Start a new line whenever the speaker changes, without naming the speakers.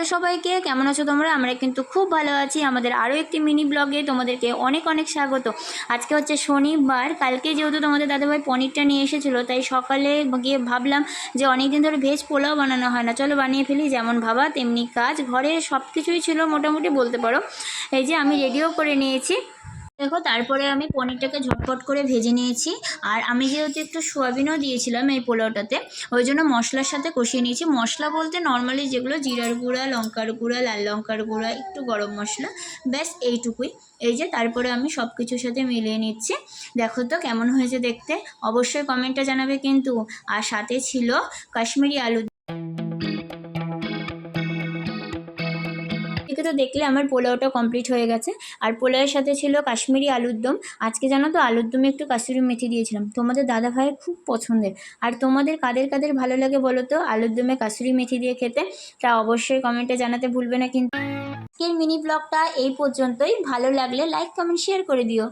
তো সবাইকে কেমন আছো তোমরা? আমরা কিন্তু খুব ভালো আছি। আমাদের আরও একটি মিনি ব্লগে তোমাদেরকে অনেক অনেক স্বাগত। আজকে হচ্ছে শনিবার। কালকে যেহেতু তোমাদের দাদাভাই পনিরটা নিয়ে এসেছিলো, তাই সকালে গিয়ে ভাবলাম যে অনেক দিন ধরে ভেজ পোলাও বানানো হয় না, চলো বানিয়ে ফেলি। যেমন ভাবা তেমনি কাজ, ঘরে সব কিছুই ছিল মোটামুটি বলতে পারো। এই যে আমি রেডিও করে নিয়েছি দেখো। তারপরে আমি পনিরটাকে ঝটপট করে ভেজে নিয়েছি। আর আমি যেহেতু একটু সোয়াবিনও দিয়েছিলাম এই পোলাওটাতে, ওই জন্য মশলার সাথে কষিয়ে নিয়েছি। মশলা বলতে নর্মালি যেগুলো জিরার গুঁড়া, লঙ্কার গুঁড়া, লাল লঙ্কার গুঁড়া, একটু গরম মশলা, ব্যাস এইটুকুই। এই যে তারপরে আমি সব কিছুর সাথে মিলিয়ে নিচ্ছি। দেখো তো কেমন হয়েছে দেখতে, অবশ্যই কমেন্টে জানাবে কিন্তু। আর সাথে ছিল কাশ্মীরি আলু। থেকে তো দেখলে আমার পোলাওটা কমপ্লিট হয়ে গেছে। আর পোলাওয়ের সাথে ছিল কাশ্মীরি আলুর দম। আজকে জানো তো আলুর দমে একটু কাসুরি মেথি দিয়েছিলাম, তোমাদের দাদা ভাইয়ের খুব পছন্দের। আর তোমাদের কাদের কাদের ভালো লাগে বলো তো আলুর দমে কাসুরি মেথি দিয়ে খেতে? তা অবশ্যই কমেন্টে জানাতে ভুলবে না কিন্তু। আজকের মিনি ব্লগটা এই পর্যন্তই। ভালো লাগলে লাইক কমেন্ট শেয়ার করে দিও।